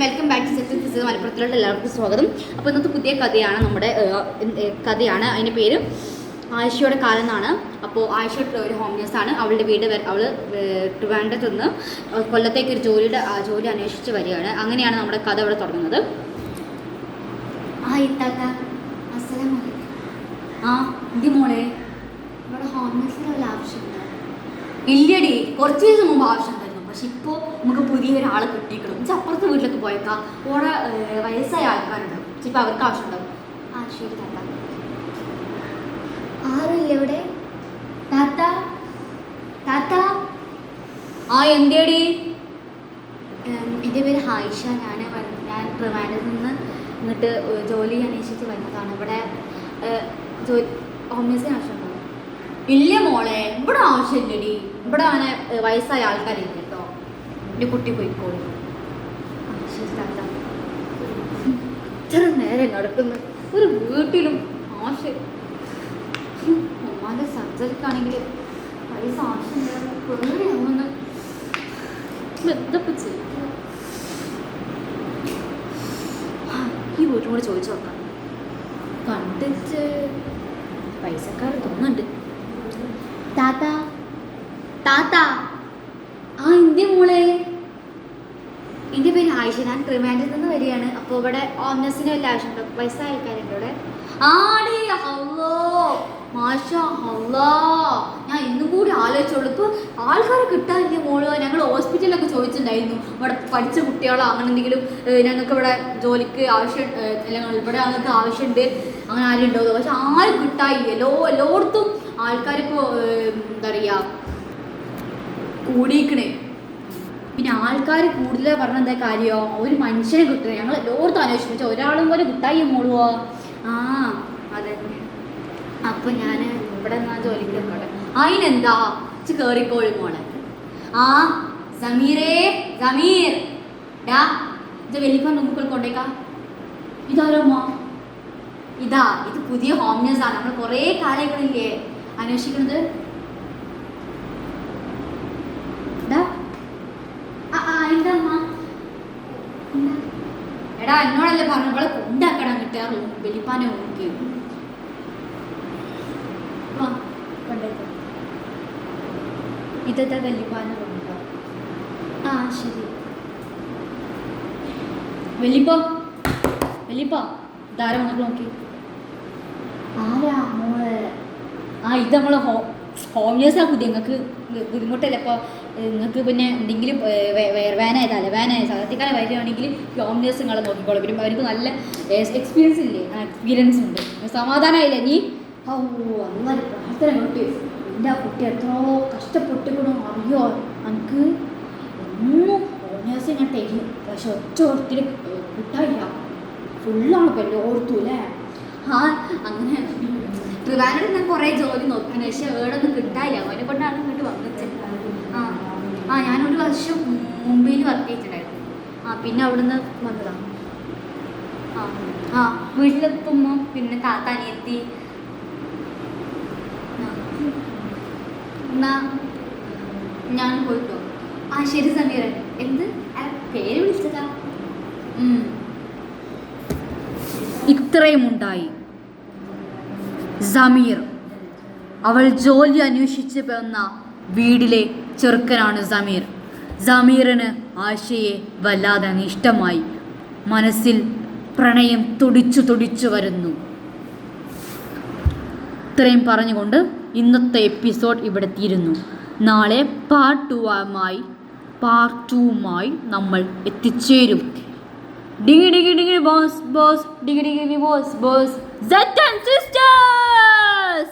Welcome back to set മലപ്പുറത്തിലുള്ള എല്ലാവർക്കും സ്വാഗതം. അപ്പോൾ ഇന്നത്തെ പുതിയ കഥയാണ് കഥയാണ്. അതിൻ്റെ പേര് ആയിഷയുടെ കാലം എന്നാണ്. അപ്പോൾ ആയിഷ ഒരു ഹോം നേഴ്സാണ്. അവളുടെ വീട് അവൾ ട്രിവാൻഡ്രത്ത് നിന്ന് കൊല്ലത്തേക്ക് ഒരു ജോലി അന്വേഷിച്ച് വരികയാണ്. അങ്ങനെയാണ് നമ്മുടെ കഥ ഇവിടെ തുടങ്ങുന്നത്. എന്തി മോളെ ഇവിടെ ഹോം നേഴ്സിനുള്ള ആവശ്യമുണ്ടോ? ഇല്ലടി, കുറച്ച് ദിവസം മുമ്പ് ആവശ്യം ഉണ്ടായിരുന്നു. പക്ഷെ ഇപ്പോൾ നമുക്ക് പുതിയൊരാളെ കിട്ടിക്കണം. പക്ഷെ അപ്പുറത്തെ വീട്ടിലൊക്കെ പോയേക്കാം. ഓരോ വയസ്സായ ആൾക്കാരുണ്ടാവും. ചിലപ്പോൾ അവർക്ക് ആവശ്യം ഉണ്ടാവും. ശരി താത്ത. ആരുമില്ല ഇവിടെ? താത്ത താത്ത. എന്തേടി? എൻ്റെ പേര് ആയിഷ. ഞാൻ ട്രിവാൻഡ്രത്ത് നിന്ന് ഇങ്ങോട്ട് ജോലി അന്വേഷിച്ച് വന്നതാണ്. ഇവിടെ ഹോം നേഴ്സിന് ആവശ്യമുണ്ടോ? ഇല്ല മോളെ, ഇവിടെ ആവശ്യമില്ലടി. ഇവിടെ അങ്ങനെ വയസ്സായ ആൾക്കാരില്ല കേട്ടോ. എൻ്റെ കുട്ടി പോയിക്കോളി. ശരി താത്ത. ഇത്ര നേരം നടക്കുന്നു ഒരു വീട്ടിലും ആവശ്യം. ഉമ്മാൻ്റെ സർജറിക്കാണെങ്കിൽ പൈസ ആവശ്യമില്ല. പേടിയാവുന്നു. എന്തൊക്കെ ചെയ്യും? ഈ വീട്ടും കൂടെ ചോദിച്ചു നോക്കാം. കണ്ടിട്ട് പൈസക്കാർ തോന്നുന്നുണ്ട്. താത്ത താത്ത. എന്തിയ മോളെ? എൻ്റെ പേര് ആയിഷ. ഞാൻ ട്രിവാൻഡ്രത്ത് നിന്ന് വരികയാണ്. അപ്പോൾ ഇവിടെ ഹോം നേഴ്സിന് വല്ല ആവശ്യമുണ്ടോ? പൈസ ആൾക്കാരുണ്ട് ഇവിടെ? ആടി അല്ലോ, മാഷാ അല്ലാ. ഞാൻ ഇന്നും കൂടി ആലോചിച്ചോളൂ. ഇപ്പോൾ ആൾക്കാരെ കിട്ടാനില്ല മോള്. ഞങ്ങൾ ഹോസ്പിറ്റലിലൊക്കെ ചോദിച്ചിട്ടുണ്ടായിരുന്നു ഇവിടെ പഠിച്ച കുട്ടികളോ അങ്ങനെ എന്തെങ്കിലും ഞങ്ങൾക്ക് ഇവിടെ ജോലിക്ക് ആവശ്യം, അല്ലെങ്കിൽ ഇവിടെ ഞങ്ങൾക്ക് ആവശ്യമുണ്ട് അങ്ങനെ ആരും ഉണ്ടോ? പക്ഷെ ആരും കിട്ടാനില്ലല്ലോ. എല്ലായിടത്തും ആൾക്കാരിപ്പോൾ എന്താ പറയുക കൂടിയിക്കണേ. പിന്നെ ആൾക്കാർ കൂടുതൽ പറഞ്ഞ എന്താ കാര്യമോ? ഒരു മനുഷ്യനെ കിട്ടണേ. ഞങ്ങൾ എല്ലായിടത്തും അന്വേഷിച്ചു. ഒരാളും പോലെ കിട്ടായി മോളുവോ? അതന്നെ. അപ്പോൾ ഞാൻ ഇവിടെ നിന്നാ ജോലിക്ക് വെക്കട്ടെ? അതിനെന്താ, കയറിക്കോളി മോളെ. സമീറേ, സമീർ ഡാ, ഇത് വലിയ മുമ്പിൽ കൊണ്ടേക്കാ. ഇതാരമ്മ? ഇത് പുതിയ ഹോം നേഴ്സാണ്. നമ്മൾ കുറേ കാര്യങ്ങളില്ലേ അന്വേഷിക്കുന്നത്. എടാ, എന്നോടല്ലേ പറഞ്ഞു അവളെ കൊണ്ടാക്കണം കിട്ടാറ് വലിപ്പാനെ നോക്കി. ഇതെന്താ വല്യപ്പാനെ കൊണ്ടോ? ശരി. വലിപ്പ ധാര വന്നിട്ട് നോക്കി. ആരാ മോള്? ഇത് നമ്മളെ ഹോം നേഴ്സാ. പുതിയ നിങ്ങൾക്ക് ബുദ്ധിമുട്ടല്ലേ? അപ്പോൾ നിങ്ങൾക്ക് പിന്നെ എന്തെങ്കിലും വേനായ തലവേനായ സാധനത്തിക്കാലം വരികയാണെങ്കിൽ ഹോം നേഴ്സ് നിങ്ങളെ നോക്കിക്കോളൂ. പിന്നെ അവർക്ക് നല്ല എക്സ്പീരിയൻസ് ഇല്ലേ? എക്സ്പീരിയൻസ് ഉണ്ട്. സമാധാനമായില്ലേ നീ? അങ്ങനെ പ്രാർത്ഥന കിട്ടി. എൻ്റെ ആ കുട്ടി എത്രയോ കഷ്ടപ്പെട്ടിക്കണോ അറിയോ? എനിക്ക് ഒന്നും ഹോം നേഴ്സ് ഞാൻ തരും. പക്ഷെ ഒറ്റ ഒത്തിരി കിട്ടാനില്ല. ഫുള്ളാണ് ഇപ്പോൾ എല്ലായിടത്തും അല്ലേ? അങ്ങനെ ട്രിവാൻഡ്രത്ത് ഞാൻ കുറേ ജോലി നോക്കാൻ, പക്ഷെ ഏടൊന്നും കിട്ടാനില്ല. അവനെ കൊണ്ടാണ് ഇങ്ങോട്ട് വന്നിട്ട്. ഞാനൊരു വർഷം മുംബൈയിൽ വർക്ക് ചെയ്തിട്ടുണ്ടായിരുന്നു. പിന്നെ അവിടുന്ന് വന്നതാണ്. വീട്ടിലെത്തുമ്പോൾ പിന്നെ താത്ത അനിയത്തി. എന്നാ ഞാൻ പോയിട്ടോ? ശരി സമീറൻ. എന്ത് പേര് വിളിച്ചതാ? ഇത്രയുമുണ്ടായി. സമീർ, അവൾ ജോലി അന്വേഷിച്ച് വന്ന വീടിലെ ചെറുക്കനാണ് സമീർ. സമീറിന് ആശയെ വല്ലാതെ ഇഷ്ടമായി. മനസ്സിൽ പ്രണയം തുടിച്ചു വരുന്നു. ഇത്രയും പറഞ്ഞുകൊണ്ട് ഇന്നത്തെ എപ്പിസോഡ് ഇവിടെ തീരുന്നു. നാളെ പാർട്ട് 2മായി നമ്മൾ എത്തിച്ചേരും. ഡിഗി ഡിഗി ഡിഗി ബോസ് ബോസ് ഡിഗി ഡിഗി ബോസ് ബോസ് സിസ്റ്റർ.